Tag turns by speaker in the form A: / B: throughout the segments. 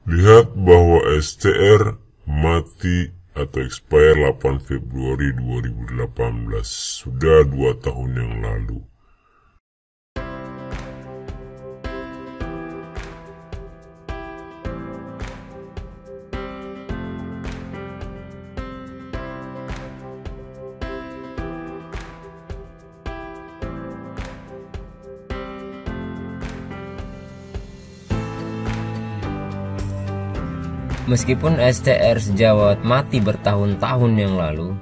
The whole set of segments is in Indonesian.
A: Lihat bahwa STR mati atau expire 8 Februari 2018, sudah 2 tahun yang lalu.
B: Meskipun STR sejawat mati bertahun-tahun yang lalu,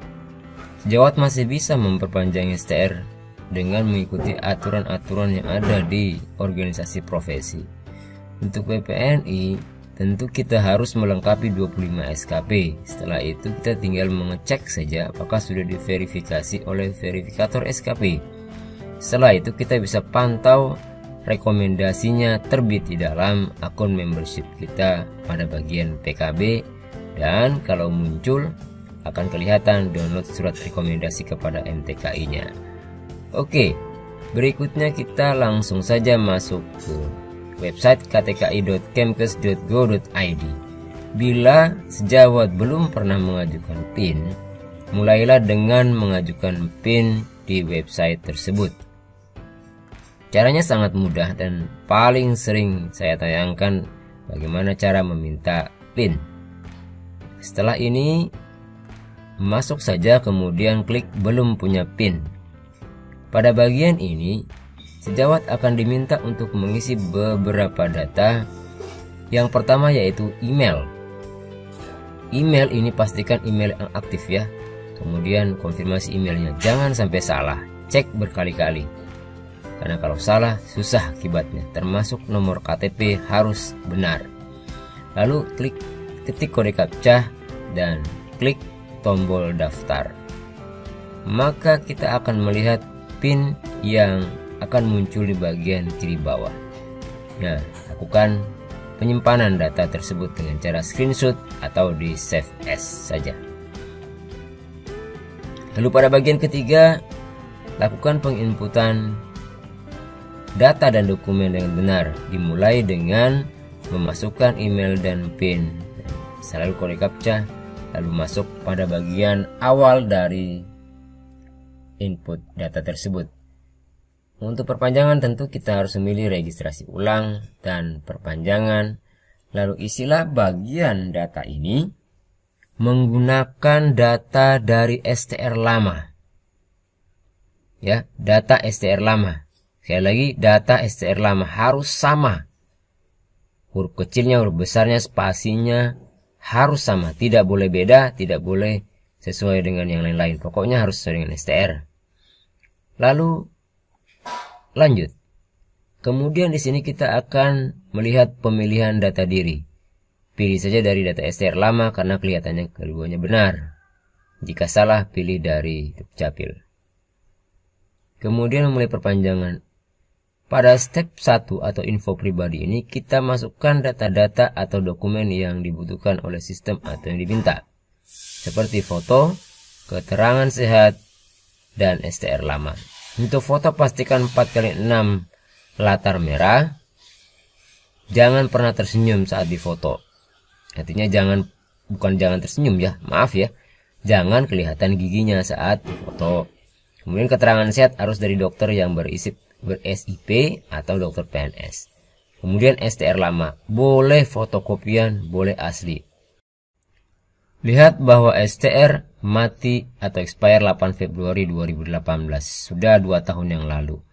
B: sejawat masih bisa memperpanjang STR dengan mengikuti aturan-aturan yang ada di organisasi profesi. Untuk PPNI, tentu kita harus melengkapi 25 SKP. Setelah itu kita tinggal mengecek saja apakah sudah diverifikasi oleh verifikator SKP. Setelah itu kita bisa pantau rekomendasinya terbit di dalam akun membership kita pada bagian PKB, dan kalau muncul akan kelihatan download surat rekomendasi kepada MTKI-nya. Oke, berikutnya kita langsung saja masuk ke website ktki.kemkes.go.id. Bila sejawat belum pernah mengajukan PIN, mulailah dengan mengajukan PIN di website tersebut. Caranya sangat mudah dan paling sering saya tayangkan bagaimana cara meminta PIN. Setelah ini, masuk saja kemudian klik belum punya PIN. Pada bagian ini, sejawat akan diminta untuk mengisi beberapa data. Yang pertama yaitu email. Email ini pastikan email yang aktif ya. Kemudian konfirmasi emailnya, jangan sampai salah, cek berkali-kali. Karena kalau salah susah akibatnya, termasuk nomor KTP harus benar. Lalu ketik kode captcha dan klik tombol daftar. Maka kita akan melihat PIN yang akan muncul di bagian kiri bawah. Nah, lakukan penyimpanan data tersebut dengan cara screenshot atau di save as saja. Lalu pada bagian ketiga, lakukan penginputan data dan dokumen dengan benar, dimulai dengan memasukkan email dan PIN, selalu kode captcha, lalu masuk pada bagian awal dari input data tersebut. Untuk perpanjangan tentu kita harus memilih registrasi ulang dan perpanjangan, lalu isilah bagian data ini menggunakan data dari STR lama. Ya, data STR lama. Sekali lagi, data STR lama harus sama. Huruf kecilnya, huruf besarnya, spasinya harus sama. Tidak boleh beda, tidak boleh sesuai dengan yang lain-lain. Pokoknya harus sesuai dengan STR. Lalu, lanjut. Kemudian di sini kita akan melihat pemilihan data diri. Pilih saja dari data STR lama karena kelihatannya keduanya benar. Jika salah, pilih dari Dukcapil. Kemudian memulai perpanjangan. Pada step 1 atau info pribadi ini kita masukkan data-data atau dokumen yang dibutuhkan oleh sistem atau yang diminta. Seperti foto, keterangan sehat, dan STR lama. Untuk foto pastikan 4x6 latar merah. Jangan pernah tersenyum saat difoto. Artinya bukan jangan tersenyum ya, maaf ya. Jangan kelihatan giginya saat difoto. Kemudian keterangan sehat harus dari dokter yang ber-SIP atau dokter PNS. Kemudian STR lama, boleh fotokopian, boleh asli. Lihat bahwa STR mati atau expire 8 Februari 2018, sudah 2 tahun yang lalu.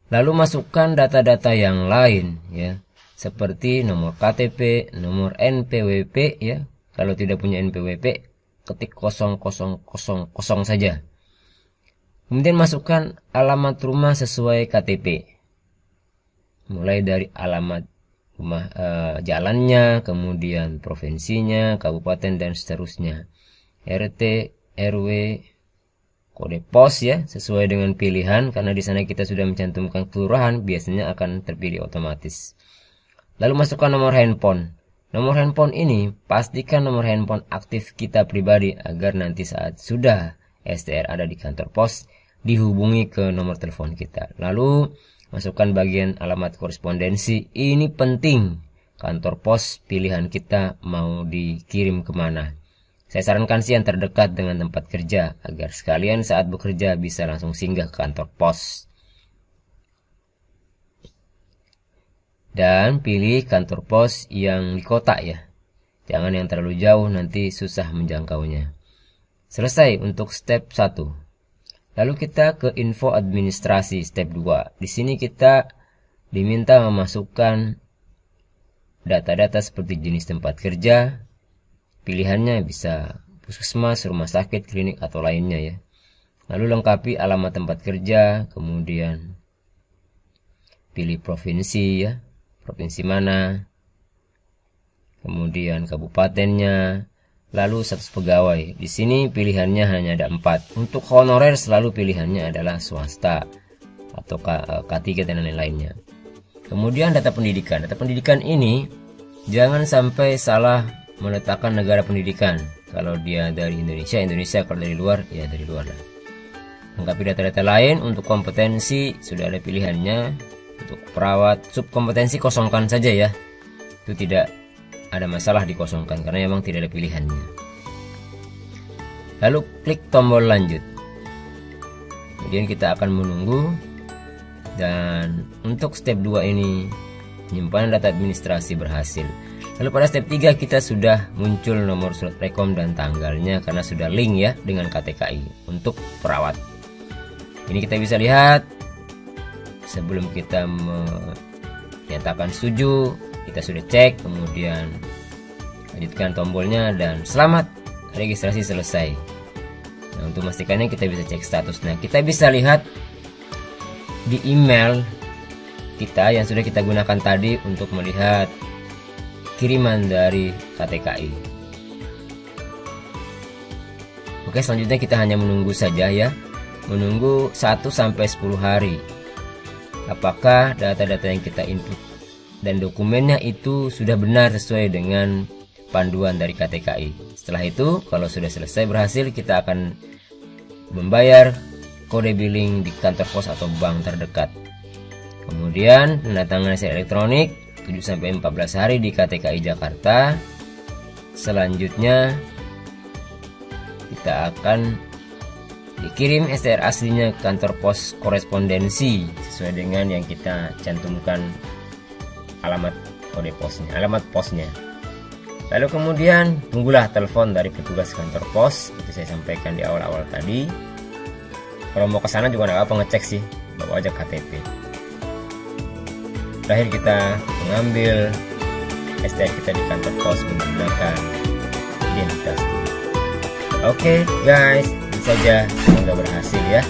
B: Lalu masukkan data-data yang lain ya, seperti nomor KTP, nomor NPWP ya. Kalau tidak punya NPWP, ketik 0000 saja. Kemudian masukkan alamat rumah sesuai KTP. Mulai dari alamat rumah, jalannya, kemudian provinsinya, kabupaten dan seterusnya. RT, RW, kode pos ya, sesuai dengan pilihan karena di sana kita sudah mencantumkan kelurahan, biasanya akan terpilih otomatis. Lalu masukkan nomor handphone. Nomor handphone ini pastikan nomor handphone aktif kita pribadi agar nanti saat sudah STR ada di kantor pos dihubungi ke nomor telepon kita. Lalu masukkan bagian alamat korespondensi. Ini penting kantor pos pilihan kita mau dikirim kemana. Saya sarankan sih yang terdekat dengan tempat kerja, agar sekalian saat bekerja bisa langsung singgah ke kantor pos. Dan pilih kantor pos yang di kota ya. Jangan yang terlalu jauh, nanti susah menjangkaunya. Selesai untuk step 1. Lalu kita ke info administrasi step 2. Di sini kita diminta memasukkan data-data seperti jenis tempat kerja. Pilihannya bisa puskesmas, rumah sakit, klinik, atau lainnya ya. Lalu lengkapi alamat tempat kerja, kemudian pilih provinsi ya. Provinsi mana, kemudian kabupatennya, lalu status pegawai. Di sini pilihannya hanya ada 4. Untuk honorer selalu pilihannya adalah swasta atau K3 dan lain-lainnya. Kemudian data pendidikan. Data pendidikan ini jangan sampai salah meletakkan negara pendidikan. Kalau dia dari Indonesia, Indonesia. Kalau dari luar, ya dari luar lah. Lengkapi data-data lain. Untuk kompetensi sudah ada pilihannya. Untuk perawat, subkompetensi kosongkan saja ya. Itu tidak ada masalah dikosongkan karena memang tidak ada pilihannya. Lalu klik tombol lanjut. Kemudian kita akan menunggu. Dan untuk step 2 ini penyimpanan data administrasi berhasil. Lalu pada step 3 kita sudah muncul nomor surat rekom dan tanggalnya karena sudah link ya dengan KTKI untuk perawat. Ini kita bisa lihat sebelum kita menyatakan setuju, kita sudah cek, kemudian lanjutkan tombolnya dan selamat, registrasi selesai. Nah, untuk memastikannya kita bisa cek status. Nah, kita bisa lihat di email kita yang sudah kita gunakan tadi untuk melihat kiriman dari KTKI. Oke, selanjutnya kita hanya menunggu saja ya. Menunggu 1-10 hari. Apakah data-data yang kita input dan dokumennya itu sudah benar sesuai dengan panduan dari KTKI. Setelah itu, kalau sudah selesai berhasil, kita akan membayar kode billing di kantor pos atau bank terdekat. Kemudian pendatangan hasil elektronik 7-14 hari di KTKI Jakarta. Selanjutnya kita akan dikirim STR aslinya ke kantor pos korespondensi sesuai dengan yang kita cantumkan alamat kode posnya, alamat posnya. Lalu kemudian tunggulah telepon dari petugas kantor pos, itu saya sampaikan di awal-awal tadi. Kalau mau ke sana juga nggak apa ngecek sih, bawa aja KTP. Terakhir kita mengambil STR kita di kantor pos menggunakan identitas. Oke guys, itu saja, semoga berhasil ya.